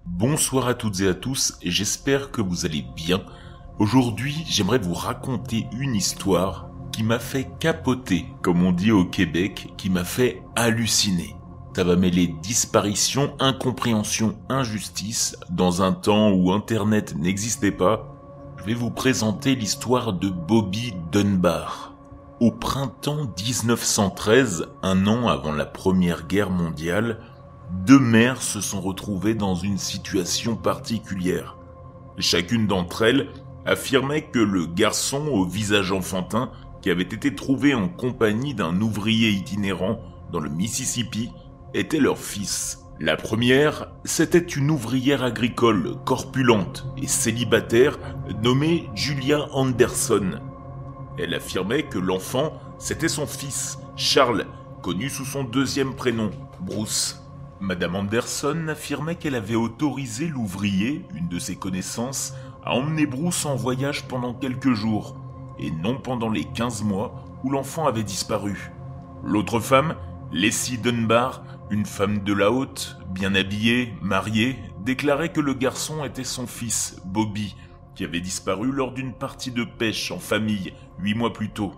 Bonsoir à toutes et à tous, et j'espère que vous allez bien. Aujourd'hui, j'aimerais vous raconter une histoire qui m'a fait capoter, comme on dit au Québec, qui m'a fait halluciner. Ça va mêler disparition, incompréhension, injustice, dans un temps où Internet n'existait pas. Je vais vous présenter l'histoire de Bobby Dunbar. Au printemps 1913, un an avant la Première Guerre mondiale, deux mères se sont retrouvées dans une situation particulière. Chacune d'entre elles affirmait que le garçon au visage enfantin qui avait été trouvé en compagnie d'un ouvrier itinérant dans le Mississippi était leur fils. La première, c'était une ouvrière agricole corpulente et célibataire nommée Julia Anderson. Elle affirmait que l'enfant, c'était son fils, Charles, connu sous son deuxième prénom, Bruce. Madame Anderson affirmait qu'elle avait autorisé l'ouvrier, une de ses connaissances, à emmener Bruce en voyage pendant quelques jours, et non pendant les 15 mois où l'enfant avait disparu. L'autre femme, Leslie Dunbar, une femme de la haute, bien habillée, mariée, déclarait que le garçon était son fils, Bobby, qui avait disparu lors d'une partie de pêche en famille 8 mois plus tôt.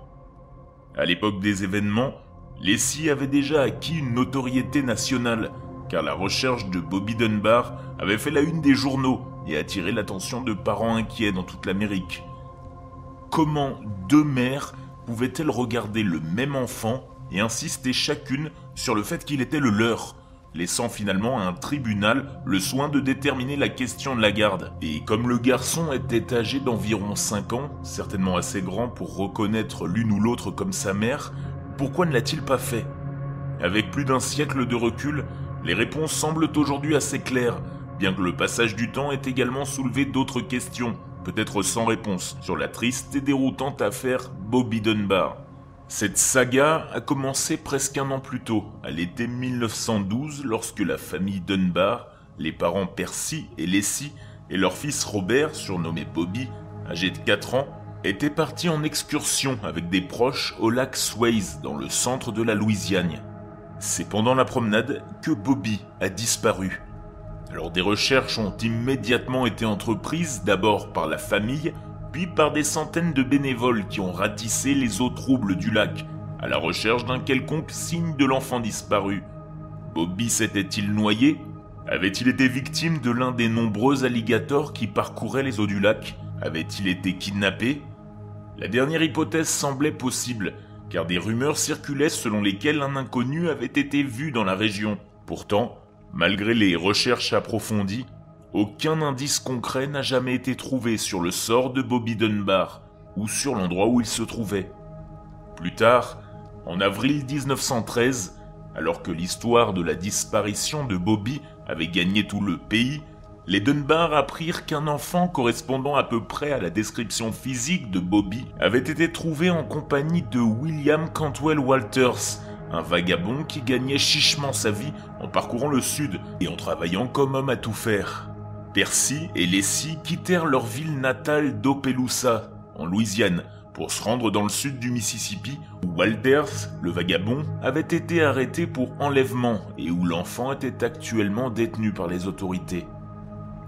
À l'époque des événements, Leslie avait déjà acquis une notoriété nationale, car la recherche de Bobby Dunbar avait fait la une des journaux et attiré l'attention de parents inquiets dans toute l'Amérique. Comment deux mères pouvaient-elles regarder le même enfant et insister chacune sur le fait qu'il était le leur, laissant finalement à un tribunal le soin de déterminer la question de la garde. Et comme le garçon était âgé d'environ 5 ans, certainement assez grand pour reconnaître l'une ou l'autre comme sa mère, pourquoi ne l'a-t-il pas fait ? Avec plus d'un siècle de recul, les réponses semblent aujourd'hui assez claires, bien que le passage du temps ait également soulevé d'autres questions, peut-être sans réponse, sur la triste et déroutante affaire Bobby Dunbar. Cette saga a commencé presque un an plus tôt, à l'été 1912, lorsque la famille Dunbar, les parents Percy et Leslie, et leur fils Robert, surnommé Bobby, âgé de 4 ans, étaient partis en excursion avec des proches au lac Swayze, dans le centre de la Louisiane. C'est pendant la promenade que Bobby a disparu. Alors des recherches ont immédiatement été entreprises, d'abord par la famille, puis par des centaines de bénévoles qui ont ratissé les eaux troubles du lac, à la recherche d'un quelconque signe de l'enfant disparu. Bobby s'était-il noyé ? Avait-il été victime de l'un des nombreux alligators qui parcouraient les eaux du lac ? Avait-il été kidnappé ? La dernière hypothèse semblait possible, car des rumeurs circulaient selon lesquelles un inconnu avait été vu dans la région. Pourtant, malgré les recherches approfondies, aucun indice concret n'a jamais été trouvé sur le sort de Bobby Dunbar ou sur l'endroit où il se trouvait. Plus tard, en avril 1913, alors que l'histoire de la disparition de Bobby avait gagné tout le pays, les Dunbar apprirent qu'un enfant correspondant à peu près à la description physique de Bobby avait été trouvé en compagnie de William Cantwell Walters, un vagabond qui gagnait chichement sa vie en parcourant le sud et en travaillant comme homme à tout faire. Percy et Leslie quittèrent leur ville natale d'Opelousas, en Louisiane, pour se rendre dans le sud du Mississippi, où Walters, le vagabond, avait été arrêté pour enlèvement et où l'enfant était actuellement détenu par les autorités.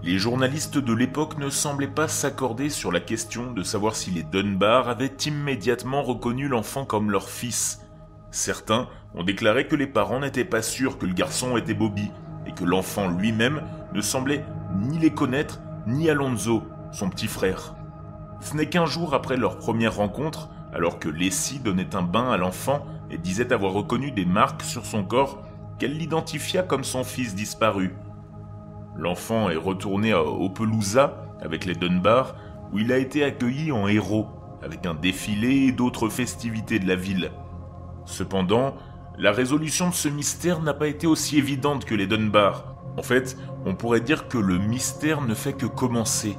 Les journalistes de l'époque ne semblaient pas s'accorder sur la question de savoir si les Dunbar avaient immédiatement reconnu l'enfant comme leur fils. Certains ont déclaré que les parents n'étaient pas sûrs que le garçon était Bobby et que l'enfant lui-même ne semblait ni les connaître ni Alonzo, son petit frère. Ce n'est qu'un jour après leur première rencontre, alors que Leslie donnait un bain à l'enfant et disait avoir reconnu des marques sur son corps, qu'elle l'identifia comme son fils disparu. L'enfant est retourné à Opelousas avec les Dunbar, où il a été accueilli en héros, avec un défilé et d'autres festivités de la ville. Cependant, la résolution de ce mystère n'a pas été aussi évidente que les Dunbar. En fait, on pourrait dire que le mystère ne fait que commencer.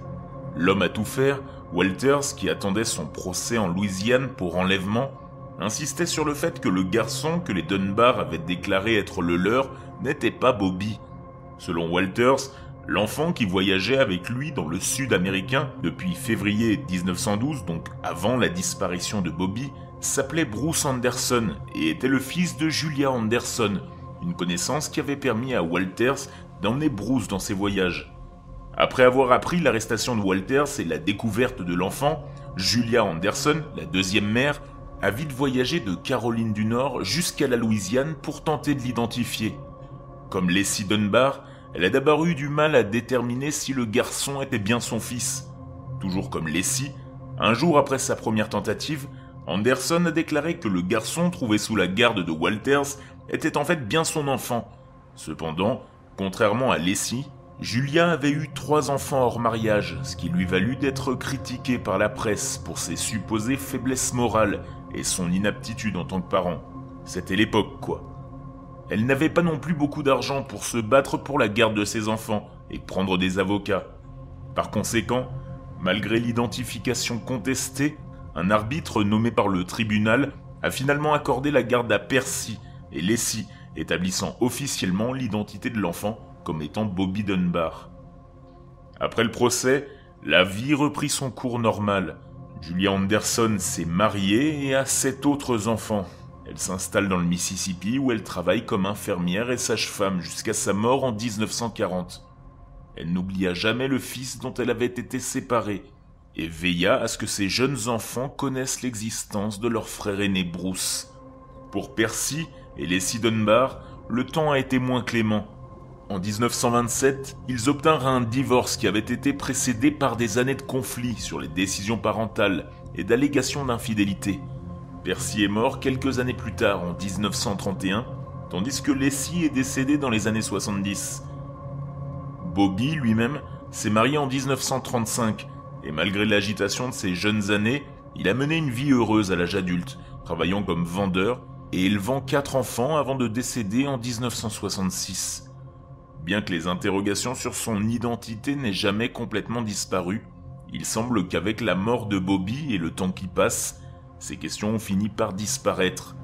L'homme à tout faire, Walters, qui attendait son procès en Louisiane pour enlèvement, insistait sur le fait que le garçon que les Dunbar avaient déclaré être le leur n'était pas Bobby. Selon Walters, l'enfant qui voyageait avec lui dans le sud américain depuis février 1912, donc avant la disparition de Bobby, s'appelait Bruce Anderson et était le fils de Julia Anderson, une connaissance qui avait permis à Walters d'emmener Bruce dans ses voyages. Après avoir appris l'arrestation de Walters et la découverte de l'enfant, Julia Anderson, la deuxième mère, a vite voyagé de Caroline du Nord jusqu'à la Louisiane pour tenter de l'identifier. Comme Leslie Dunbar, elle a d'abord eu du mal à déterminer si le garçon était bien son fils. Toujours comme Leslie, un jour après sa première tentative, Anderson a déclaré que le garçon trouvé sous la garde de Walters était en fait bien son enfant. Cependant, contrairement à Leslie, Julia avait eu 3 enfants hors mariage, ce qui lui valut d'être critiquée par la presse pour ses supposées faiblesses morales et son inaptitude en tant que parent. C'était l'époque, quoi. Elle n'avait pas non plus beaucoup d'argent pour se battre pour la garde de ses enfants et prendre des avocats. Par conséquent, malgré l'identification contestée, un arbitre nommé par le tribunal a finalement accordé la garde à Percy et Leslie, établissant officiellement l'identité de l'enfant comme étant Bobby Dunbar. Après le procès, la vie reprit son cours normal. Julia Anderson s'est mariée et a 7 autres enfants. Elle s'installe dans le Mississippi où elle travaille comme infirmière et sage-femme jusqu'à sa mort en 1940. Elle n'oublia jamais le fils dont elle avait été séparée et veilla à ce que ses jeunes enfants connaissent l'existence de leur frère aîné Bruce. Pour Percy et Leslie Dunbar, le temps a été moins clément. En 1927, ils obtinrent un divorce qui avait été précédé par des années de conflits sur les décisions parentales et d'allégations d'infidélité. Percy est mort quelques années plus tard, en 1931, tandis que Leslie est décédée dans les années 70. Bobby, lui-même, s'est marié en 1935, et malgré l'agitation de ses jeunes années, il a mené une vie heureuse à l'âge adulte, travaillant comme vendeur et élevant 4 enfants avant de décéder en 1966. Bien que les interrogations sur son identité n'aient jamais complètement disparu, il semble qu'avec la mort de Bobby et le temps qui passe, ces questions ont fini par disparaître.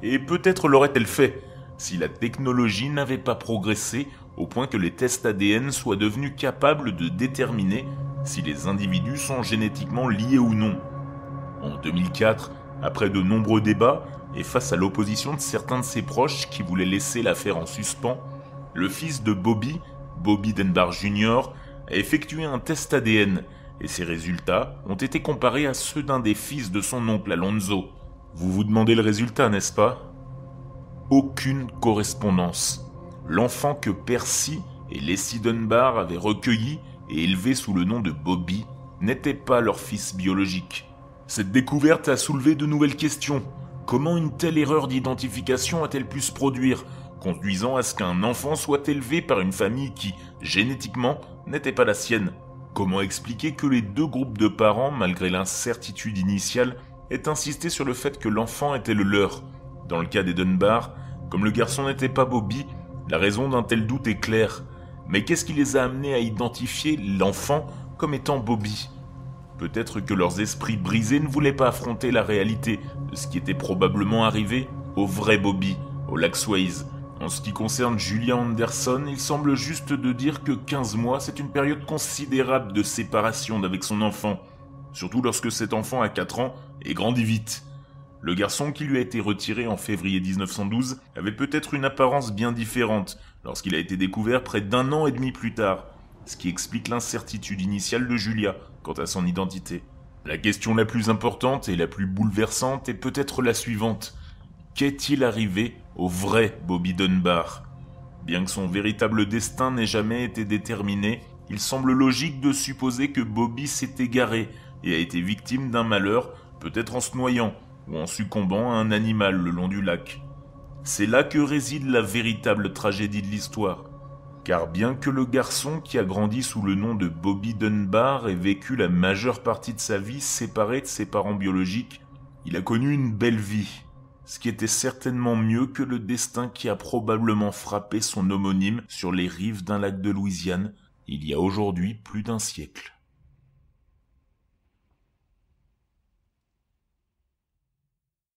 Et peut-être l'aurait-elle fait, si la technologie n'avait pas progressé au point que les tests ADN soient devenus capables de déterminer si les individus sont génétiquement liés ou non. En 2004, après de nombreux débats, et face à l'opposition de certains de ses proches qui voulaient laisser l'affaire en suspens, le fils de Bobby, Bobby Dunbar Jr., a effectué un test ADN et ses résultats ont été comparés à ceux d'un des fils de son oncle Alonzo. Vous vous demandez le résultat, n'est-ce pas? Aucune correspondance. L'enfant que Percy et Leslie Dunbar avaient recueilli et élevé sous le nom de Bobby n'était pas leur fils biologique. Cette découverte a soulevé de nouvelles questions. Comment une telle erreur d'identification a-t-elle pu se produire, conduisant à ce qu'un enfant soit élevé par une famille qui, génétiquement, n'était pas la sienne? Comment expliquer que les 2 groupes de parents, malgré l'incertitude initiale, aient insisté sur le fait que l'enfant était le leur? Dans le cas des Dunbar, comme le garçon n'était pas Bobby, la raison d'un tel doute est claire. Mais qu'est-ce qui les a amenés à identifier l'enfant comme étant Bobby? Peut-être que leurs esprits brisés ne voulaient pas affronter la réalité de ce qui était probablement arrivé au vrai Bobby, au lac Swayze. En ce qui concerne Julia Anderson, il semble juste de dire que 15 mois, c'est une période considérable de séparation d'avec son enfant, surtout lorsque cet enfant a 4 ans et grandit vite. Le garçon qui lui a été retiré en février 1912 avait peut-être une apparence bien différente lorsqu'il a été découvert près d'1 an et demi plus tard, ce qui explique l'incertitude initiale de Julia quant à son identité. La question la plus importante et la plus bouleversante est peut-être la suivante. Qu'est-il arrivé au vrai Bobby Dunbar? Bien que son véritable destin n'ait jamais été déterminé, il semble logique de supposer que Bobby s'est égaré et a été victime d'un malheur, peut-être en se noyant ou en succombant à un animal le long du lac. C'est là que réside la véritable tragédie de l'histoire. Car bien que le garçon qui a grandi sous le nom de Bobby Dunbar ait vécu la majeure partie de sa vie séparé de ses parents biologiques, il a connu une belle vie, ce qui était certainement mieux que le destin qui a probablement frappé son homonyme sur les rives d'un lac de Louisiane il y a aujourd'hui plus d'1 siècle.